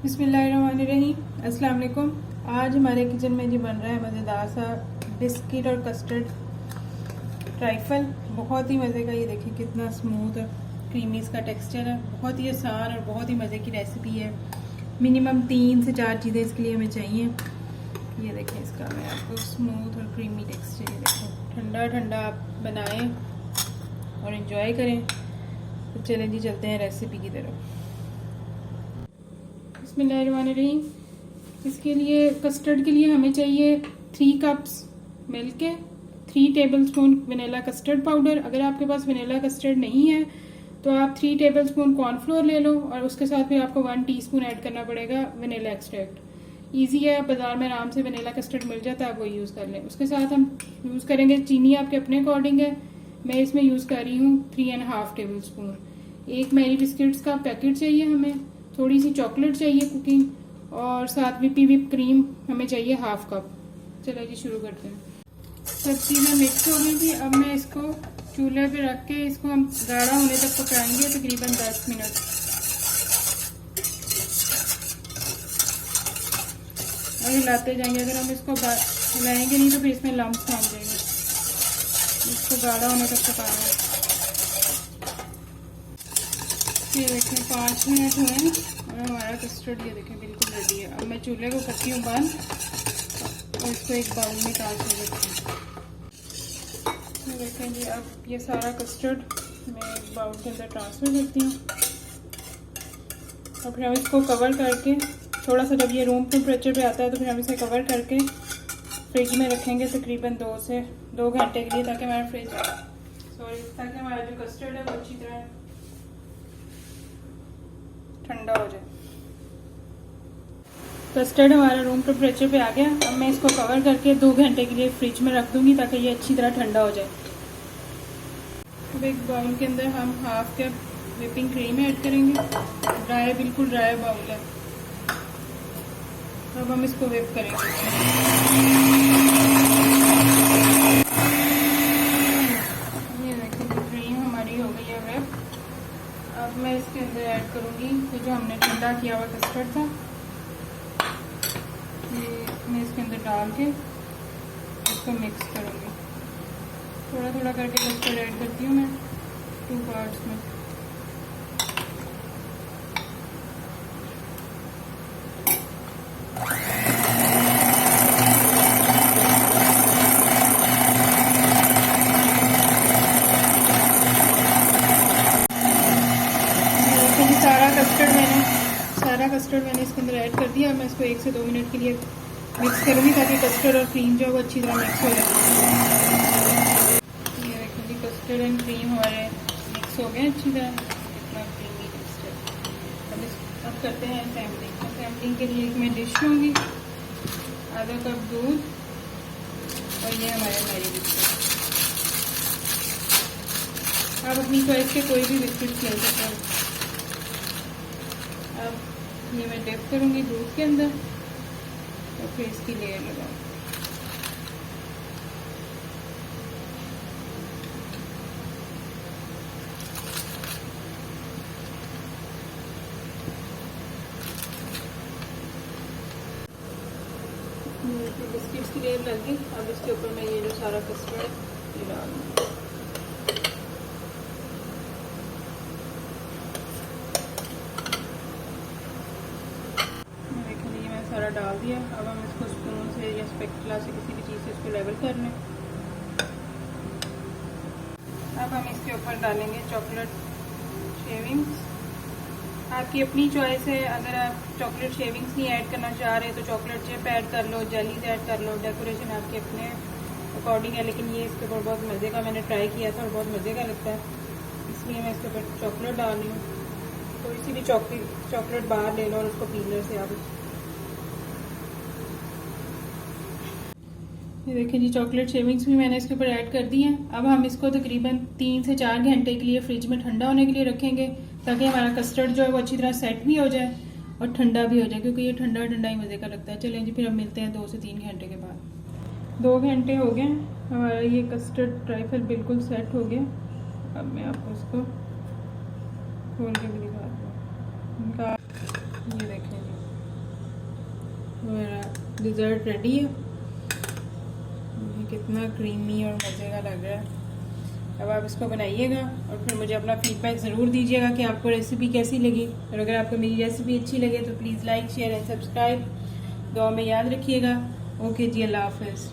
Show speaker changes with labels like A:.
A: बिस्मिल्लाहिर्रहमानिर्रहीम। अस्सलाम वालेकुम। आज हमारे किचन में जी बन रहा है मज़ेदार सा बिस्किट और कस्टर्ड ट्राइफल। बहुत ही मज़े का, ये देखिए कितना स्मूथ और क्रीमी इसका टेक्सचर है। बहुत ही आसान और बहुत ही मज़े की रेसिपी है। मिनिमम 3 से 4 चीज़ें इसके लिए हमें चाहिए। ये देखें इसका मैं आपको स्मूथ और क्रीमी टेक्सचर, ये देखो ठंडा ठंडा आप बनाएं और इन्जॉय करें। तो चलें जी, चलते हैं रेसिपी की तरफ। बिस्मिल्लाहिर्रहमानिर्रहीम। इसके लिए कस्टर्ड के लिए हमें चाहिए 3 कप्स मिल्क के, 3 टेबलस्पून वनीला कस्टर्ड पाउडर। अगर आपके पास वनीला कस्टर्ड नहीं है तो आप 3 टेबलस्पून कॉर्नफ्लोर ले लो और उसके साथ फिर आपको 1 टीस्पून ऐड करना पड़ेगा वनीला एक्सट्रैक्ट। ईजी है, बाजार में आराम से वनीला कस्टर्ड मिल जाता है, आप वो यूज़ कर लें। उसके साथ हम यूज़ करेंगे चीनी, आपके अपने अकॉर्डिंग है। मैं इसमें यूज़ कर रही हूँ 3.5 टेबलस्पून। एक मैरी बिस्किट्स का पैकेट चाहिए हमें, थोड़ी सी चॉकलेट चाहिए कुकिंग, और साथ विप क्रीम हमें चाहिए 1/2 कप। चलो जी शुरू करते हैं। सब चीज़ें मिक्स हो गई थी। अब मैं इसको चूल्हे पे रख के इसको हम गाढ़ा होने तक पकाएंगे, तकरीबन 10 मिनट। और हिलाते जाएंगे, अगर हम इसको हिलाएंगे नहीं तो फिर इसमें लम्स बन जाएंगे। इसको गाढ़ा होने तक पकाना है। ये देखें 5 मिनट हुए हैं और हमारा कस्टर्ड ये देखें बिल्कुल रेडी है। अब मैं चूल्हे को करती हूँ बंद और इसको एक बाउल में ट्रांसफर करती हूँ। ये देखें जी, अब ये सारा कस्टर्ड मैं एक बाउल के अंदर ट्रांसफर करती हूँ। और फिर हम इसको कवर करके थोड़ा सा, जब ये रूम टेम्परेचर पे आता है तो फिर हम इसे कवर करके फ्रिज में रखेंगे तकरीबन 2 से 2 घंटे के लिए, ताकि हमारा जो कस्टर्ड है वो अच्छी तरह ठंडा हो जाए। कस्टर्ड हमारा रूम टेम्परेचर पे आ गया। अब मैं इसको कवर करके 2 घंटे के लिए फ्रिज में रख दूंगी ताकि ये अच्छी तरह ठंडा हो जाए। अब एक बाउल के अंदर हम 1/2 कप व्हिपिंग क्रीम ऐड करेंगे। ड्राई, बिल्कुल ड्राई बाउल है। अब हम इसको व्हिप करेंगे। ये देखिए क्रीम हमारी हो गई है व्हिप। अब मैं इसके अंदर ऐड करूंगी तो जो हमने ठंडा किया हुआ कस्टर्ड था, ये मैं इसके अंदर डाल के इसको मिक्स करूंगी। थोड़ा थोड़ा करके कस्टर्ड ऐड करती हूँ मैं 2 पार्ट्स में। सारा कस्टर्ड मैंने इसके अंदर ऐड कर दिया। मैं इसको 1 से 2 मिनट के लिए मिक्स करूँगी ताकि कस्टर्ड और क्रीम जो है वो अच्छी तरह मिक्स हो जाए। ये देखो जी, कस्टर्ड एंड क्रीम हमारे मिक्स हो गए अच्छी तरह। इतना क्रीमी कस्टर्ड। अब करते हैं सैम्पलिंग। सैम्पलिंग के लिए एक मैं डिश लूँगी, आधा कप दूध और ये हमारे मैरी बिस्किट। आप अपनी चॉइस के कोई भी बिस्किट ले सकते हैं। अब ये मैं डिप करूंगी दूध के अंदर और फिर इसकी लेयर लगाऊंगी। बिस्किट्स की लेयर लग गई। अब इसके ऊपर मैं ये जो सारा कस्टर्ड ये डाल दूँगी। सारा डाल दिया। अब हम इसको स्पून से या स्पैचुला से किसी भी चीज़ से इसको लेवल कर लें। अब हम इसके ऊपर डालेंगे चॉकलेट शेविंग्स। आपकी अपनी चॉइस है। अगर आप चॉकलेट शेविंग्स नहीं ऐड करना चाह रहे तो चॉकलेट चिप ऐड कर लो, जेलीज ऐड कर लो। डेकोरेशन आपके अपने अकॉर्डिंग है, लेकिन ये इसके ऊपर बहुत मज़े का, मैंने ट्राई किया था और बहुत मज़े का लगता है, इसलिए मैं इसके ऊपर चॉकलेट डाल रही हूँ। कोई सी भी चॉकलेट बार ले लो और उसको पीलर से आप, ये देखिए जी चॉकलेट शेविंग्स भी मैंने इसके ऊपर ऐड कर दी हैं। अब हम इसको तकरीबन 3 से 4 घंटे के लिए फ्रिज में ठंडा होने के लिए रखेंगे ताकि हमारा कस्टर्ड जो है वो अच्छी तरह सेट भी हो जाए और ठंडा भी हो जाए, क्योंकि ये ठंडा ठंडा ही मज़े का लगता है। चलें जी, फिर हम मिलते हैं 2 से 3 घंटे के बाद। 2 घंटे हो गए, हमारा ये कस्टर्ड ट्राइफल बिल्कुल सेट हो गया। अब मैं आपको इसको खोल के भी दिखाती हूँ। ये देखें जी, डिज़र्ट रेडी है। कितना क्रीमी और मज़े का लग रहा है। अब आप इसको बनाइएगा और फिर मुझे अपना फीडबैक ज़रूर दीजिएगा कि आपको रेसिपी कैसी लगी। और अगर आपको मेरी रेसिपी अच्छी लगे तो please like share and subscribe. दुआ में याद रखिएगा। ओके जी, अल्लाह हाफ़िज़।